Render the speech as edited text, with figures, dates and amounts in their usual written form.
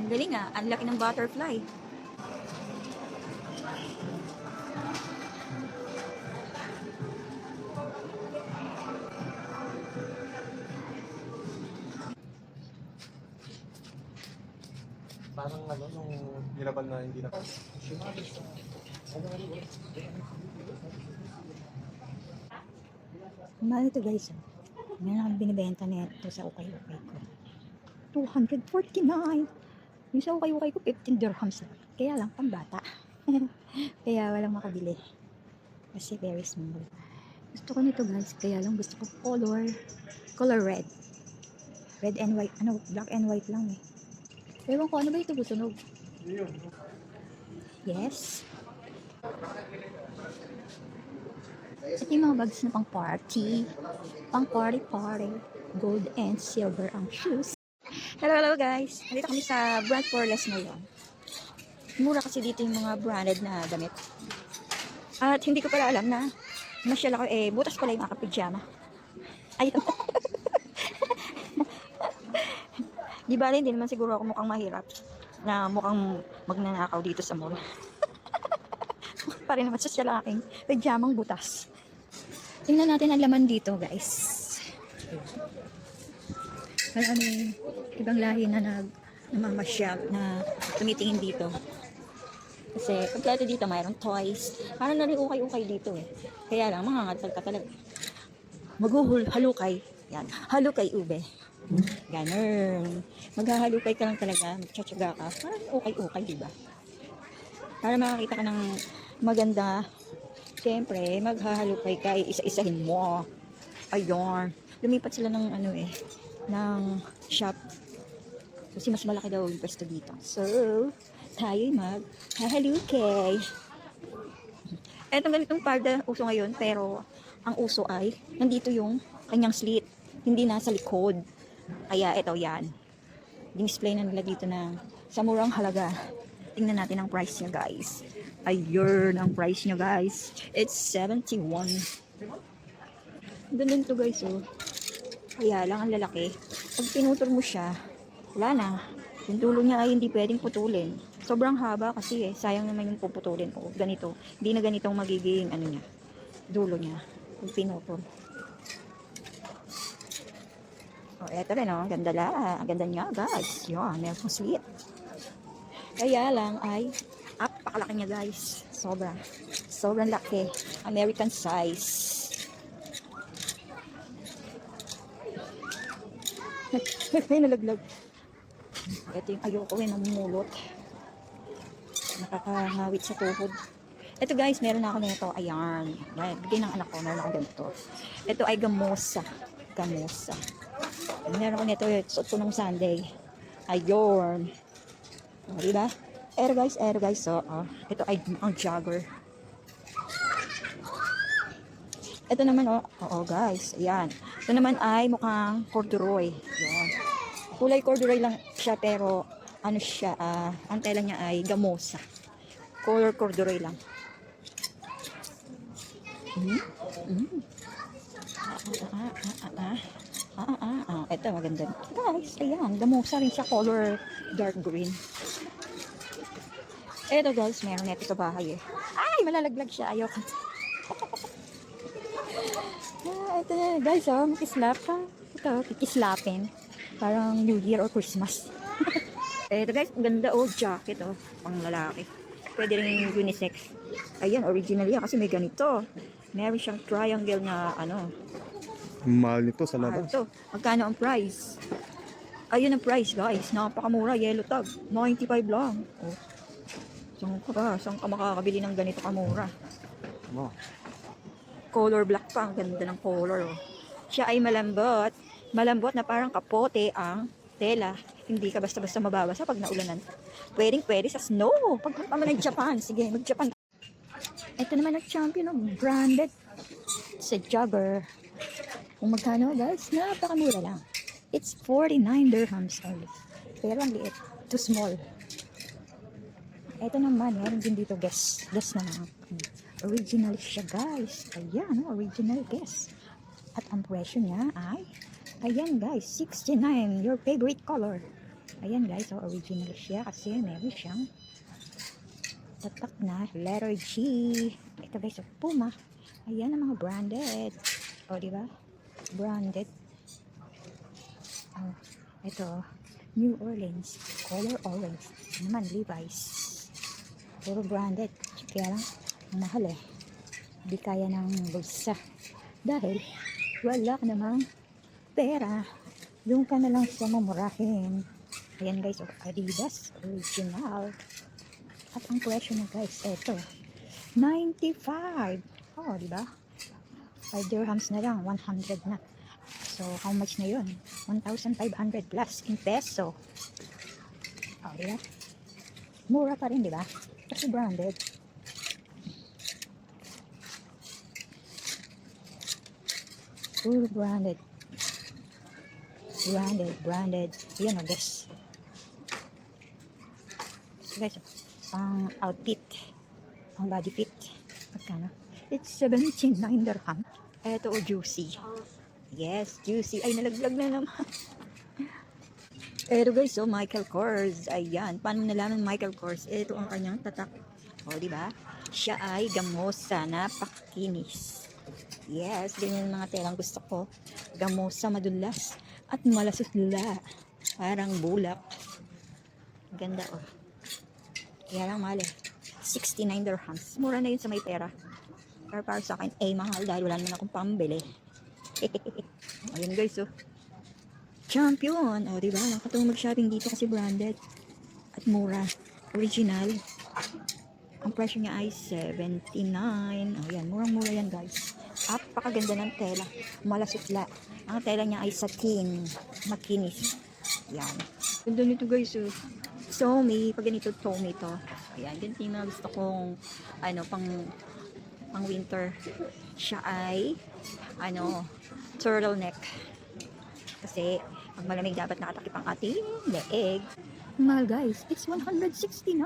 Ang galing ah, ang laki ng butterfly. Parang ano, nung nilaban na hindi na. Mahal ito guys. Meron akong binibenta nito sa ukay-ukay ko. 249. Yung sa ukay-ukay ko, 15 dirhams lang. Kaya lang, pambata. Kaya walang makabili. Kasi very small. Gusto ko nito guys. Kaya lang gusto ko color red. Red and white. Ano, black and white lang eh. Ewan ko, ano ba ito tunog? Yes. Ito yung mga bags na pang party. Pang party. Gold and silver ang shoes. Hello guys. Nandito kami sa Brand for Less ngayon. Mura kasi dito yung mga branded na damit. At hindi ko pala alam na masyal ako butas pala yung mga pijama. Ayun. Di ba rin, hindi naman siguro ako mukhang mahirap na mukhang magnanakaw dito sa mall. Pare naman sa sila aking pijamang butas. Tingnan natin ang laman dito guys. Maraming ibang lahi na namamasyal na tumitingin dito. Kasi pagkati dito mayroong toys. Parang na rin ukay-ukay dito eh. Kaya lang mangangatag ka talaga. Halukay. Yan. Halukay ube. Ganun. Maghahalukay ka lang talaga. Magtsatsaga ka. Parang ukay-ukay, diba? Para makakita ka ng maganda. Siyempre, maghahalukay ka. Isa-isahin mo. Ayun. Lumipat sila ng ng shop. Kasi mas malaki daw yung pwesto dito. So, tayo maghahalukay. Etong ganitong parda uso ngayon. Pero, ang uso ay nandito yung kanyang slit. Hindi nasa likod. Kaya ito yan. Dinisplay na nila dito na sa murang halaga. Tingnan natin ang price niya guys. Ayun ang price niya guys. It's 71. Ganun to guys oh. Kaya lang ang lalaki. Pag pinutol mo siya, wala na. Yung dulo niya ay hindi pwedeng putulin. Sobrang haba kasi sayang naman yung puputulin. O ganito. Hindi na ganitong magiging niya. Dulo niya. Yung pinutol. Oh, eto rin oh, ganda la. Ang ganda niya, guys. Yan, meron pong sweet. Kaya lang ay pakalaki niya, guys. Sobrang laki. American size. May nalaglag. Ito yung ayoko namumulot. Nakakahawit sa tuhod. Ito guys, meron na ako nito. Ayan. Bigay ng anak ko, meron ako ganito. Ito ay gamosa. Meron ko nito, suot ko nung Sunday. Ayun. O, diba? Air guys. So, ito ay ang jogger. Ito naman, oo guys. Ayan. Ito naman ay mukhang corduroy. Ayan. Kulay corduroy lang siya, pero ang tela niya ay gamosa. Color corduroy lang. Ito maganda. Guys, ayan. Gamosa rin siya. Color dark green. Ito guys, meron neto sa bahay eh. Ay, malalaglag siya. Ayoko. Ito na guys, makislap ka. Ito, kikislapin. Parang New Year or Christmas. Ito guys, ang ganda jacket pang lalaki. Pwede rin unisex. Ayan, original yan kasi may ganito. Meron siyang triangle na Mahal nito sa labas. Ito, magkano ang price? Ayun ang price guys, napakamura, yellow tag, 95 lang. Saan ka makakabili ng ganito kamura? Wow. Color black pa, ang ganda ng color. Siya ay malambot na parang kapote ang tela. Hindi ka basta-basta mababasa pag naulanan. Pwede sa snow. Pagpunta mo ng Japan, sige, mag-Japan. Ito naman ang champion branded sa jogger. Kung magkano guys, napakamura lang. It's 49 dirhams only. Pero ang liit. Too small. Ito naman, meron din dito guess naman. Original siya guys. Ayan, original guess. At ang presyo niya ay, ayan guys, 69. Your favorite color. Ayan guys, so original siya kasi meron siyang tatak na letter G. Ito guys, so Puma. Ayan ang mga branded. O, di ba? Branded. Oh, ito, New Orleans, color orange. Ito naman, Levi's. Puro branded. Kaya lang, ang mahal eh. Hindi kaya ng bulsa. Dahil, wala ka namang pera. Doon ka na lang sa mamurahin. Ayan guys, oh, Adidas, original. At ang presyo na guys, ito, 95. Oh, di ba? 5 dirhams na lang, 100 na. So, how much na yun? 1,500 plus in peso. Oh, di ba? Mura pa rin, di ba? Kasi branded. Full branded. Branded. Yan o, guys. So, guys, pang outfit. Pang body fit. Magkano? It's 79 dirham. Eto o, juicy. Yes, juicy. Ay, nalaglag na naman. Eto guys, so Michael Kors. Ayan, paano nalaman Michael Kors? Ito ang kanyang tatak. O, di ba? Siya ay gamosa, napakinis. Yes, ganyan ang mga telang gusto ko. Gamosa, madulas. At malasutla. Parang bulak. Ganda, oh. Kaya lang mahal eh. 69 dirhams. Mura na yun sa may pera. Pero para sa akin, mahal dahil wala naman akong pambili. Ayun guys, oh. Champion. O, diba? Nakatulong mag-shopping dito kasi branded. At mura. Original. Ang presyo niya ay 79. O, yan. Murang-mura yan, guys. Napakaganda ng tela. Malasutla. Ang tela niya ay satin. Makinis. Yan. Ganda nito, guys, oh. Somi. Pag ganito, Tommy to. Ayan. Ganito yung mga gusto kong, pang winter. Siya ay, turtleneck. Kasi, pag malamig dapat nakatakip ang ating leeg. Mahal guys, it's 169.